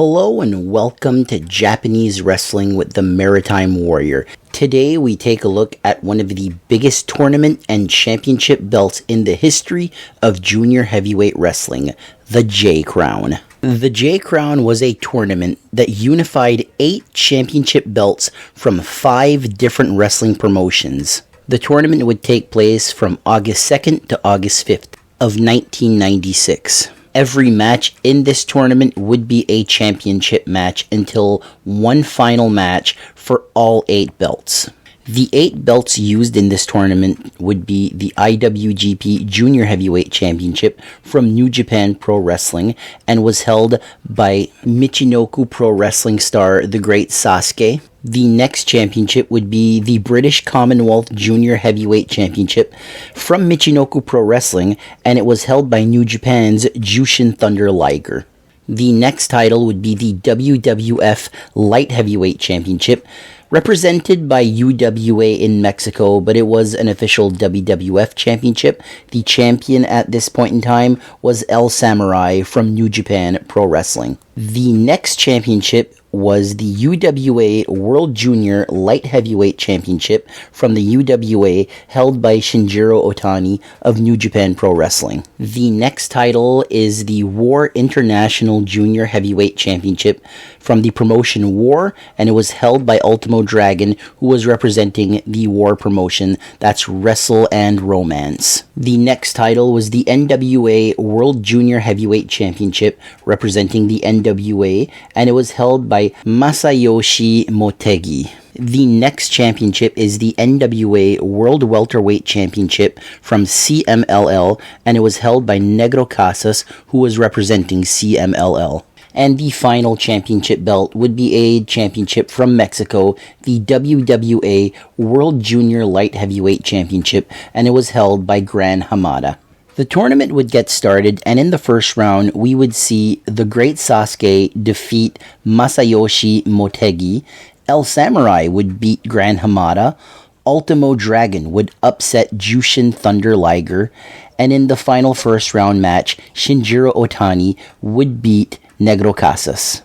Hello and welcome to Japanese Wrestling with the Maritime Warrior. Today we take a look at one of the biggest tournament and championship belts in the history of junior heavyweight wrestling, the J Crown. The J Crown was a tournament that unified 8 championship belts from 5 different wrestling promotions. The tournament would take place from August 2nd to August 5th of 1996. Every match in this tournament would be a championship match until one final match for all 8 belts. The 8 belts used in this tournament would be the IWGP Junior Heavyweight Championship from New Japan Pro Wrestling and was held by Michinoku Pro Wrestling star the Great Sasuke. The next championship would be the British Commonwealth Junior Heavyweight Championship from Michinoku Pro Wrestling, and it was held by New Japan's Jushin Thunder Liger. The next title would be the WWF Light Heavyweight Championship, represented by UWA in Mexico, but it was an official WWF championship. The champion at this point in time was El Samurai from New Japan Pro Wrestling. The next championship was the UWA World Junior Light Heavyweight Championship from the UWA, held by Shinjiro Otani of New Japan Pro Wrestling. The next title is the War International Junior Heavyweight Championship from the promotion War, and it was held by Ultimo Dragon, who was representing the War promotion. That's Wrestle and Romance. The next title was the NWA World Junior Heavyweight Championship representing the NWA, and it was held by Masayoshi Motegi. The next championship is the NWA World Welterweight Championship from CMLL, and it was held by Negro Casas, who was representing CMLL. And the final championship belt would be a championship from Mexico, the WWA World Junior Light Heavyweight Championship, and it was held by Gran Hamada. The tournament would get started, and in the first round, we would see the Great Sasuke defeat Masayoshi Motegi, El Samurai would beat Gran Hamada, Ultimo Dragon would upset Jushin Thunder Liger, and in the final first round match, Shinjiro Otani would beat Negro Casas.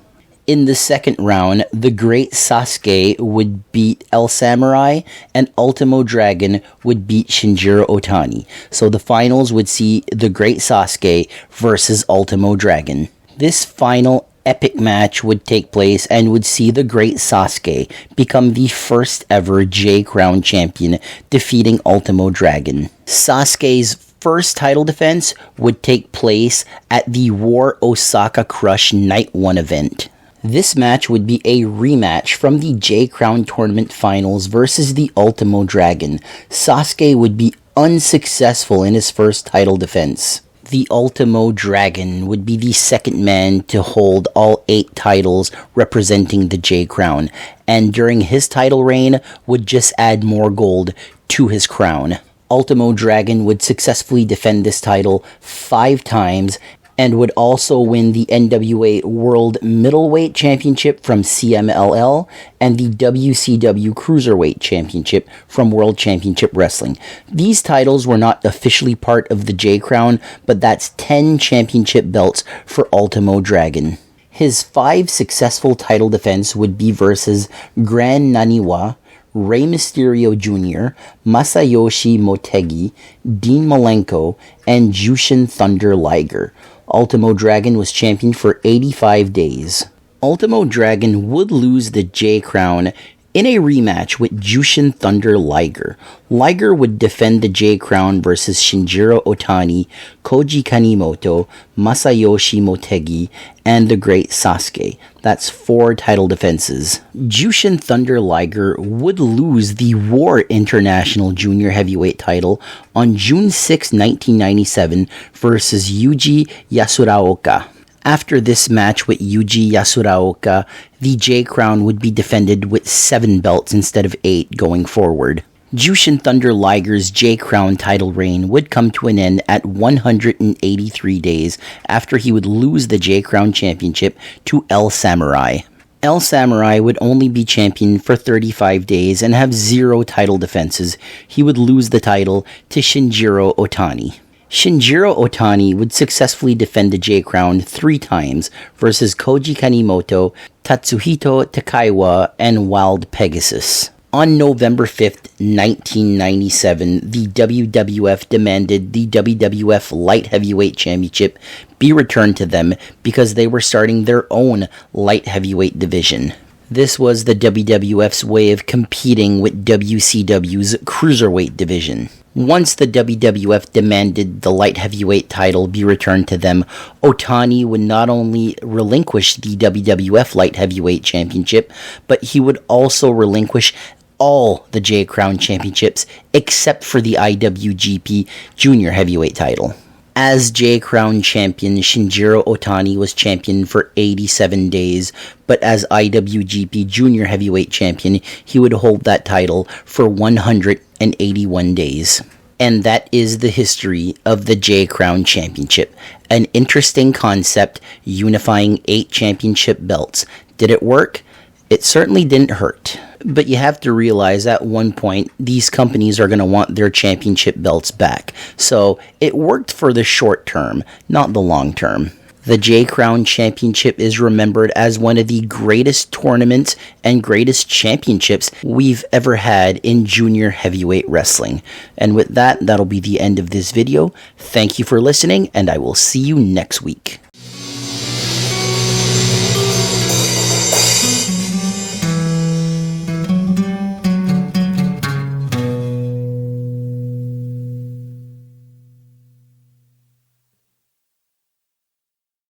In the second round, the Great Sasuke would beat El Samurai, and Ultimo Dragon would beat Shinjiro Otani. So the finals would see the Great Sasuke versus Ultimo Dragon. This final epic match would take place and would see the Great Sasuke become the first ever J Crown champion, defeating Ultimo Dragon. Sasuke's first title defense would take place at the War Osaka Crush Night 1 event. This match would be a rematch from the J Crown Tournament Finals versus the Ultimo Dragon. Sasuke would be unsuccessful in his first title defense. The Ultimo Dragon would be the second man to hold all 8 titles representing the J Crown, and during his title reign would just add more gold to his crown. Ultimo Dragon would successfully defend this title 5 times, and would also win the NWA World Middleweight Championship from CMLL and the WCW Cruiserweight Championship from World Championship Wrestling. These titles were not officially part of the J Crown, but that's 10 championship belts for Ultimo Dragon. His 5 successful title defense would be versus Gran Naniwa, Rey Mysterio Jr., Masayoshi Motegi, Dean Malenko, and Jushin Thunder Liger. Ultimo Dragon was champion for 85 days. Ultimo Dragon would lose the J Crown in a rematch with Jushin Thunder Liger. Liger would defend the J Crown versus Shinjiro Otani, Koji Kanimoto, Masayoshi Motegi, and the Great Sasuke. That's 4 title defenses. Jushin Thunder Liger would lose the War International Junior Heavyweight title on June 6, 1997 versus Yuji Yasuraoka. After this match with Yuji Yasuraoka, the J Crown would be defended with 7 belts instead of 8 going forward. Jushin Thunder Liger's J Crown title reign would come to an end at 183 days after he would lose the J Crown Championship to El Samurai. El Samurai would only be champion for 35 days and have 0 title defenses. He would lose the title to Shinjiro Otani. Shinjiro Otani would successfully defend the J Crown 3 times versus Koji Kanemoto, Tatsuhito Takaiwa, and Wild Pegasus. On November 5th, 1997, the WWF demanded the WWF Light Heavyweight Championship be returned to them because they were starting their own light heavyweight division. This was the WWF's way of competing with WCW's Cruiserweight division. Once the WWF demanded the light heavyweight title be returned to them, Otani would not only relinquish the WWF Light Heavyweight Championship, but he would also relinquish all the J Crown championships except for the IWGP Junior Heavyweight title. As J Crown champion, Shinjiro Otani was champion for 87 days, but as IWGP Junior Heavyweight champion, he would hold that title for 181 days. And that is the history of the J Crown Championship. An interesting concept unifying 8 championship belts. Did it work? It certainly didn't hurt. But you have to realize at one point, these companies are going to want their championship belts back. So it worked for the short term, not the long term. The J Crown Championship is remembered as one of the greatest tournaments and greatest championships we've ever had in junior heavyweight wrestling. And with that, that'll be the end of this video. Thank you for listening, and I will see you next week.